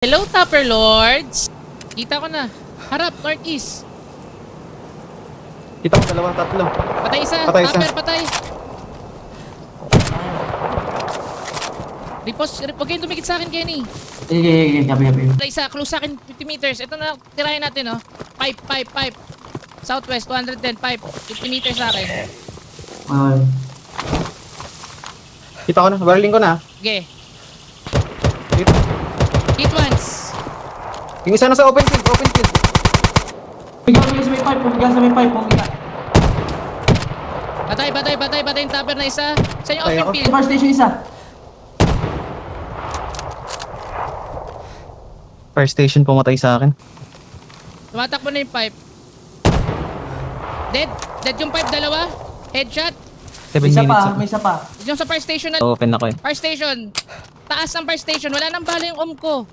Hello, Topper Lords! Kita ko na. Harap, northeast. Kita ko dalawang tatlo. Patay isa. Patay isa. Topper, patay. Repost, huwag kayong dumikit sa akin, Kenny. Gabi. Patay isa, close sa akin, 50 meters. Ito na, tirahin natin, oh. Pipe. Southwest, 210, pipe. 50 meters sa akin. Kita ko na, barreling ko na. Okay. Dito. Hit once. Yung isa na sa open field. Pumiga sa may pipe. Patay yung Topper na isa. Sa yung Patay open ako. field. Fire station isa. Fire station pumatay sa akin. Tumatakbo na yung pipe. Dead yung pipe, dalawa. Headshot. 7 May minutes. isa pa. Yung sa fire station na. Open ako eh. Fire station. Taas ang fire station. Wala nang bala yung om ko.